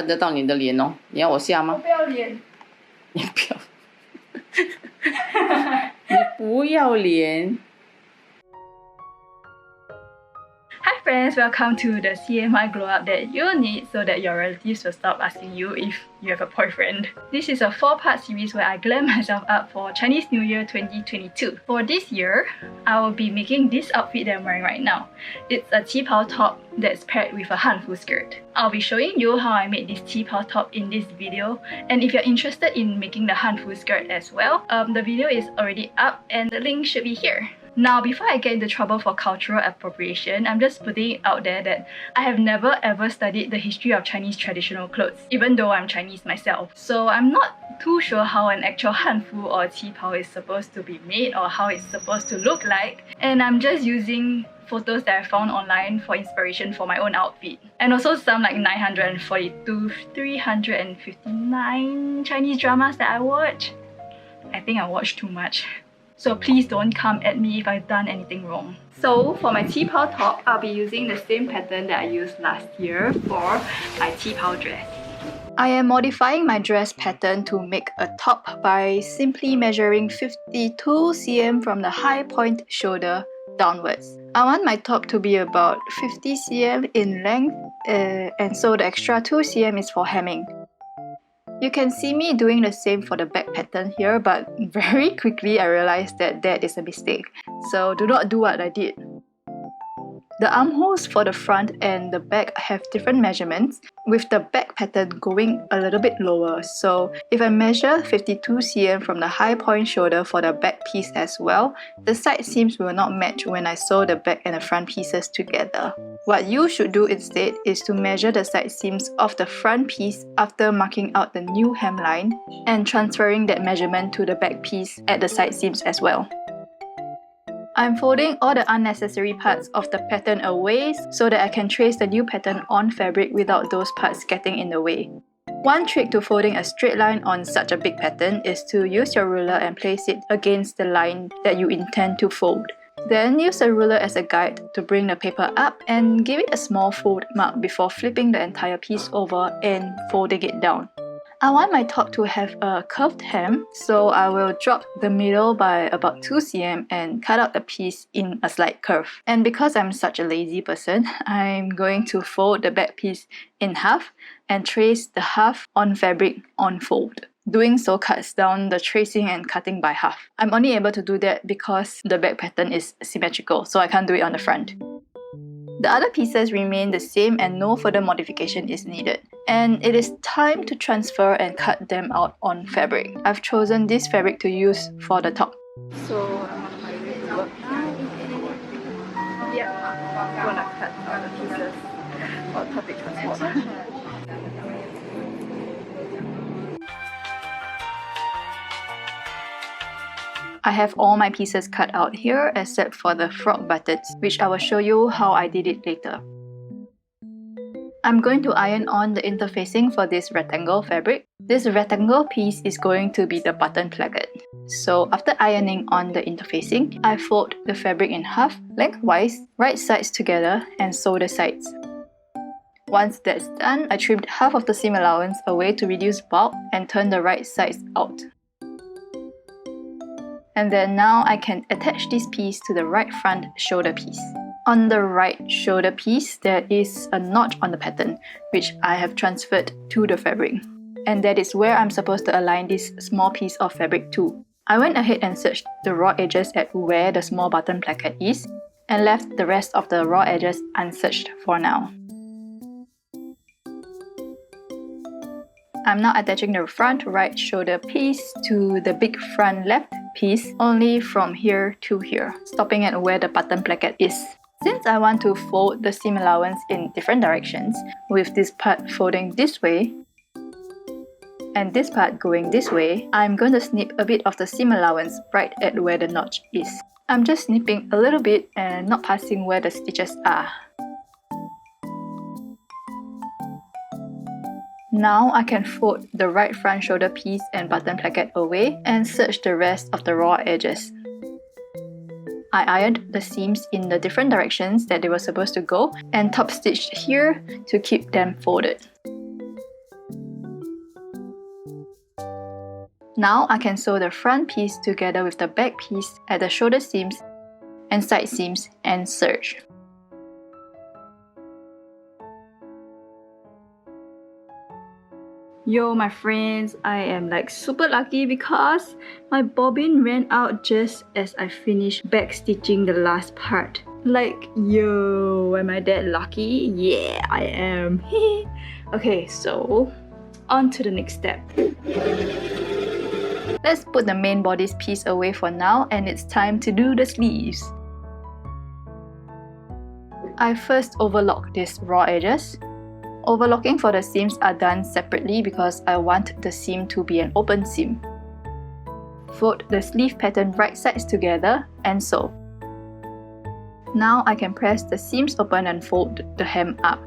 看得到你的脸哦，你要我下吗？我不要脸。你不要，你不要脸。Hi friends, welcome to the CNY glow up that you'll need so that your relatives will stop asking you if you have a boyfriend. This is a 4-part series where I glam myself up for Chinese New Year 2022. For this year, I will be making this outfit that I'm wearing right now. It's a qipao top that's paired with a hanfu skirt. I'll be showing you how I made this qipao top in this video, and if you're interested in making the hanfu skirt as well, the video is already up and the link should be here. Now, before I get into trouble for cultural appropriation, I'm just putting it out there that I have never ever studied the history of Chinese traditional clothes, even though I'm Chinese myself. So I'm not too sure how an actual hanfu or qipao is supposed to be made or how it's supposed to look like, and I'm just using photos that I found online for inspiration for my own outfit. And also some like 942, 359 Chinese dramas that I watch. I think I watched too much. So please don't come at me if I've done anything wrong. So for my qipao top, I'll be using the same pattern that I used last year for my qipao dress. I am modifying my dress pattern to make a top by simply measuring 52 cm from the high point shoulder downwards. I want my top to be about 50 cm in length, and so the extra 2 cm is for hemming. You can see me doing the same for the back pattern here, but very quickly I realized that that is a mistake. So do not do what I did. The armholes for the front and the back have different measurements, with the back pattern going a little bit lower. So if I measure 52 cm from the high point shoulder for the back piece as well, the side seams will not match when I sew the back and the front pieces together. What you should do instead is to measure the side seams of the front piece after marking out the new hemline and transferring that measurement to the back piece at the side seams as well. I'm folding all the unnecessary parts of the pattern away so that I can trace the new pattern on fabric without those parts getting in the way. One trick to folding a straight line on such a big pattern is to use your ruler and place it against the line that you intend to fold. Then use a ruler as a guide to bring the paper up and give it a small fold mark before flipping the entire piece over and folding it down. I want my top to have a curved hem, so I will drop the middle by about 2 cm and cut out the piece in a slight curve. And because I'm such a lazy person, I'm going to fold the back piece in half and trace the half on fabric on fold. Doing so cuts down the tracing and cutting by half. I'm only able to do that because the back pattern is symmetrical, so I can't do it on the front. The other pieces remain the same and no further modification is needed. And it is time to transfer and cut them out on fabric. I've chosen this fabric to use for the top. So I'm on my way to work now. Yeah, I'm gonna cut out the pieces for public transport. I have all my pieces cut out here except for the frog buttons, which I will show you how I did it later. I'm going to iron on the interfacing for this rectangle fabric. This rectangle piece is going to be the button placket. So after ironing on the interfacing, I fold the fabric in half, lengthwise, right sides together, and sew the sides. Once that's done, I trimmed half of the seam allowance away to reduce bulk and turn the right sides out. And then now I can attach this piece to the right front shoulder piece. On the right shoulder piece, there is a notch on the pattern, which I have transferred to the fabric. And that is where I'm supposed to align this small piece of fabric to. I went ahead and searched the raw edges at where the small button placket is, and left the rest of the raw edges unsearched for now. I'm now attaching the front right shoulder piece to the big front left piece only from here to here, stopping at where the button placket is. Since I want to fold the seam allowance in different directions, with this part folding this way and this part going this way, I'm going to snip a bit of the seam allowance right at where the notch is. I'm just snipping a little bit and not passing where the stitches are. Now I can fold the right front shoulder piece and button placket away and serge the rest of the raw edges. I ironed the seams in the different directions that they were supposed to go and top stitched here to keep them folded. Now I can sew the front piece together with the back piece at the shoulder seams and side seams and serge. Yo my friends, I am like super lucky because my bobbin ran out just as I finished backstitching the last part. Like, yo, am I that lucky? Yeah, I am. Okay, so on to the next step. Let's put the main bodice piece away for now and it's time to do the sleeves. I first overlock these raw edges. Overlocking for the seams are done separately because I want the seam to be an open seam. Fold the sleeve pattern right sides together and sew. Now I can press the seams open and fold the hem up.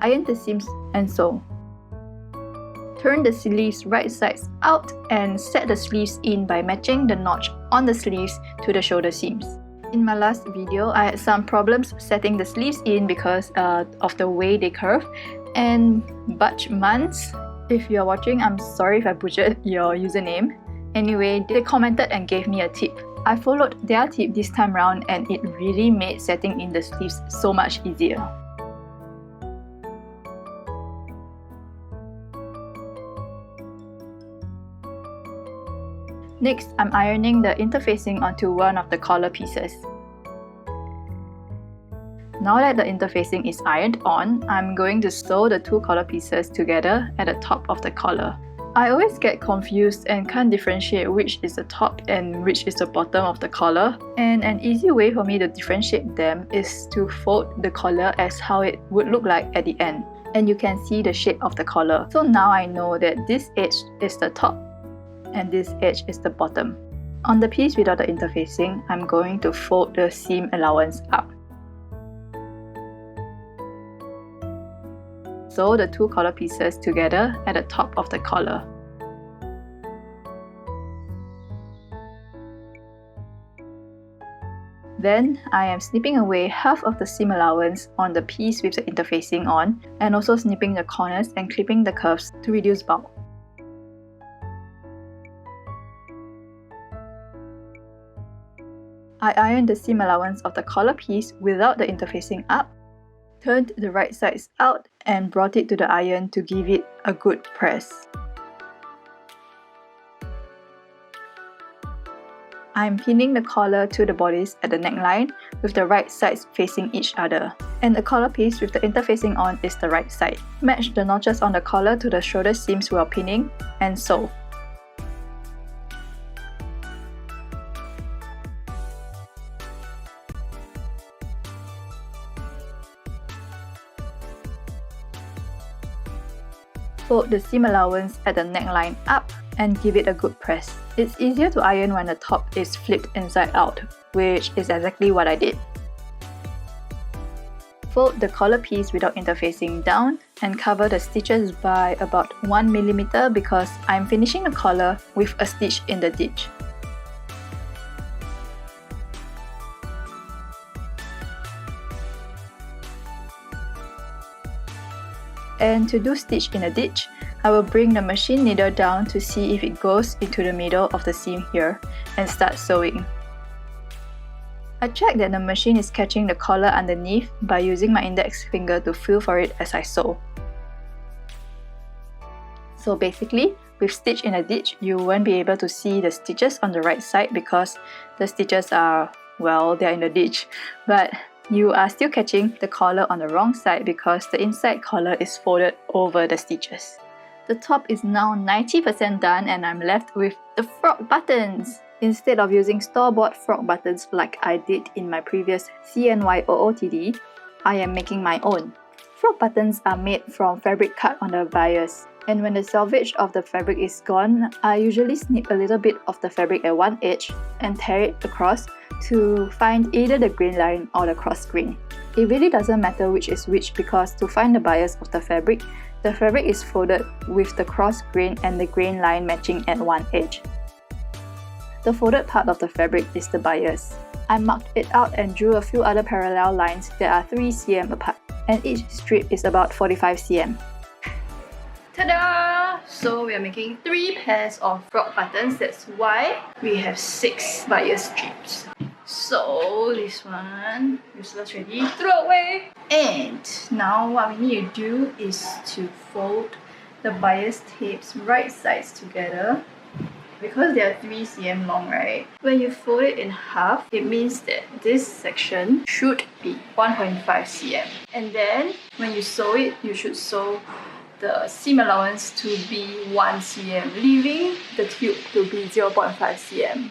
Iron the seams and sew. Turn the sleeves right sides out and set the sleeves in by matching the notch on the sleeves to the shoulder seams. In my last video, I had some problems setting the sleeves in because of the way they curve. And Butchmans, if you're watching, I'm sorry if I butchered your username. Anyway, they commented and gave me a tip. I followed their tip this time round and it really made setting in the sleeves so much easier. Next, I'm ironing the interfacing onto one of the collar pieces. Now that the interfacing is ironed on, I'm going to sew the two collar pieces together at the top of the collar. I always get confused and can't differentiate which is the top and which is the bottom of the collar. And an easy way for me to differentiate them is to fold the collar as how it would look like at the end. And you can see the shape of the collar. So now I know that this edge is the top and this edge is the bottom. On the piece without the interfacing, I'm going to fold the seam allowance up. Sew the two collar pieces together at the top of the collar. Then, I am snipping away half of the seam allowance on the piece with the interfacing on and also snipping the corners and clipping the curves to reduce bulk. I ironed the seam allowance of the collar piece without the interfacing up, turned the right sides out and brought it to the iron to give it a good press. I'm pinning the collar to the bodice at the neckline with the right sides facing each other. And the collar piece with the interfacing on is the right side. Match the notches on the collar to the shoulder seams while pinning and sew. Fold the seam allowance at the neckline up and give it a good press. It's easier to iron when the top is flipped inside out, which is exactly what I did. Fold the collar piece without interfacing down and cover the stitches by about 1 mm because I'm finishing the collar with a stitch in the ditch. And to do stitch in a ditch, I will bring the machine needle down to see if it goes into the middle of the seam here and start sewing. I check that the machine is catching the collar underneath by using my index finger to feel for it as I sew. So basically, with stitch in a ditch, you won't be able to see the stitches on the right side because the stitches are, well, they're in the ditch. But you are still catching the collar on the wrong side because the inside collar is folded over the stitches. The top is now 90% done and I'm left with the frog buttons. Instead of using store-bought frog buttons like I did in my previous CNY OOTD, I am making my own. Frog buttons are made from fabric cut on the bias. And when the selvage of the fabric is gone, I usually snip a little bit of the fabric at one edge and tear it across to find either the grain line or the cross grain. It really doesn't matter which is which because to find the bias of the fabric is folded with the cross grain and the grain line matching at one edge. The folded part of the fabric is the bias. I marked it out and drew a few other parallel lines that are 3 cm apart, and each strip is about 45 cm. Ta-da! So we are making 3 pairs of frog buttons. That's why we have 6 bias strips. So this one, useless already, throw away. And now what we need to do is to fold the bias tapes right sides together. Because they are 3 cm long, right? When you fold it in half, it means that this section should be 1.5 cm. And then when you sew it, you should sew the seam allowance to be 1 cm, leaving the tube to be 0.5 cm.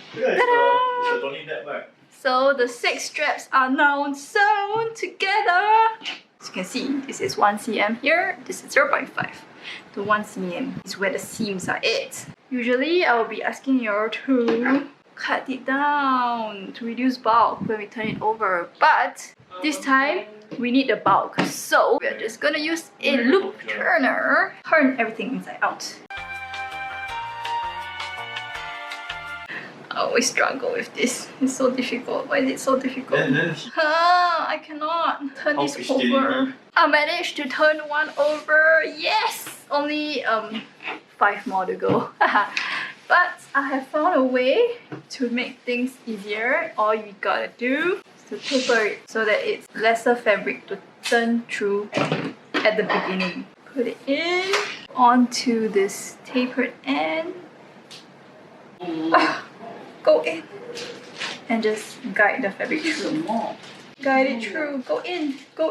So the 6 straps are now sewn together. As you can see, this is 1 cm here, this is 0.5. The 1 cm is where the seams are at. Usually, I will be asking you to cut it down to reduce bulk when we turn it over. But this time, we need the bulk. So, we are just gonna use a loop turner. Turn everything inside out. I always struggle with this. It's so difficult. Why is it so difficult? I cannot turn this over. I managed to turn one over. Yes! Only 5 more to go. But I have found a way to make things easier. All you gotta do is to taper it so that it's lesser fabric to turn through at the beginning. Put it in onto this tapered end. Go in and just guide the fabric through. Guide it through. Go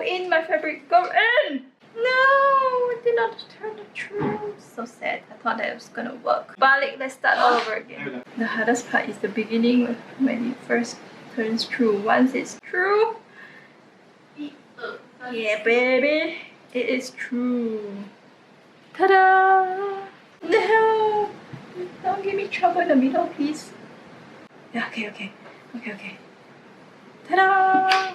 in, my fabric. Go in. No, it did not turn it through. So sad. I thought that was gonna work. Balik, let's start all over again. The hardest part is the beginning when it first turns through. Once it's through, yeah, baby, it is true. Ta-da! No, don't give me trouble in the middle, please. Yeah, okay. Ta-da!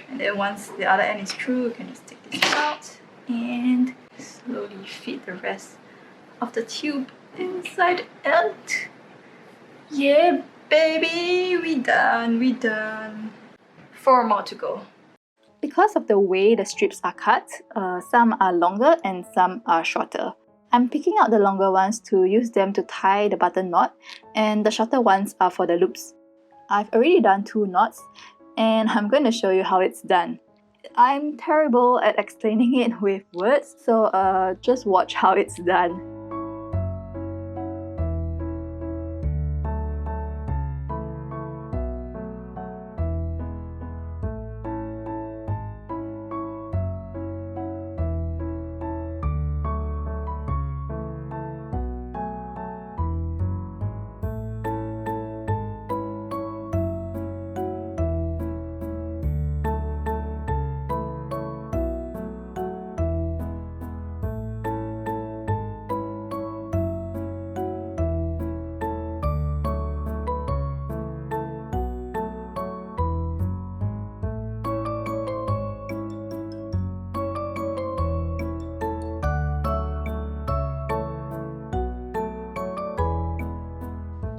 And then once the other end is through, you can just take this out and slowly feed the rest of the tube inside out. Yeah, baby, we done. 4 more to go. Because of the way the strips are cut, some are longer and some are shorter. I'm picking out the longer ones to use them to tie the button knot, and the shorter ones are for the loops. I've already done 2 knots, and I'm going to show you how it's done. I'm terrible at explaining it with words, so just watch how it's done.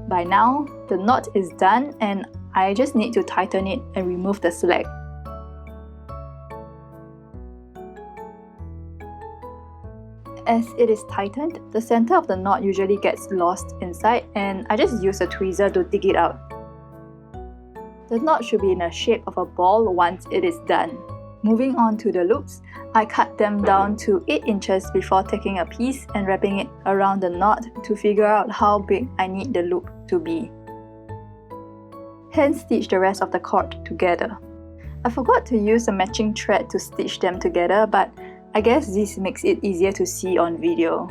By now, the knot is done and I just need to tighten it and remove the slack. As it is tightened, the center of the knot usually gets lost inside and I just use a tweezer to dig it out. The knot should be in the shape of a ball once it is done. Moving on to the loops, I cut them down to 8 inches before taking a piece and wrapping it around the knot to figure out how big I need the loop to be. Hand stitch the rest of the cord together. I forgot to use a matching thread to stitch them together, but I guess this makes it easier to see on video.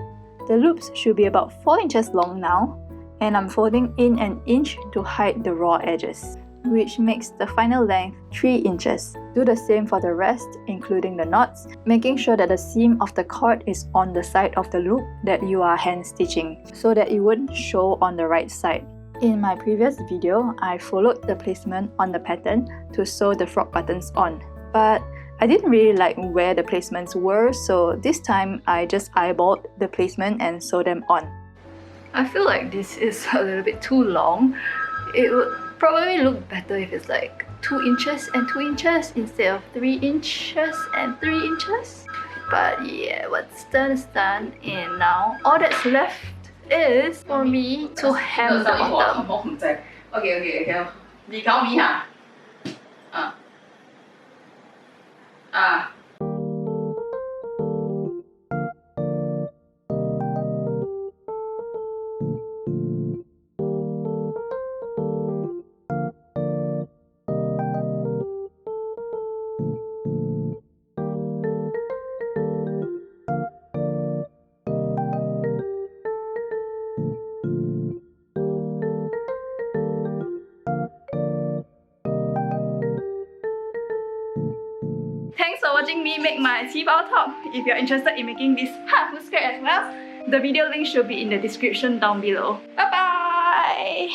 The loops should be about 4 inches long now, and I'm folding in an inch to hide the raw edges, which makes the final length 3 inches. Do the same for the rest, including the knots, making sure that the seam of the cord is on the side of the loop that you are hand stitching, so that it wouldn't show on the right side. In my previous video, I followed the placement on the pattern to sew the frog buttons on, but I didn't really like where the placements were, so this time I just eyeballed the placement and sewed them on. I feel like this is a little bit too long. It would probably look better if it's like 2 inches and 2 inches instead of 3 inches and 3 inches. But yeah, what's done is done, and now all that's left is for me to hem the bottom. Okay. 你搞米哈？啊。Thanks for watching me make my qipao top. If you're interested in making this hanfu skirt as well, the video link should be in the description down below. Bye bye!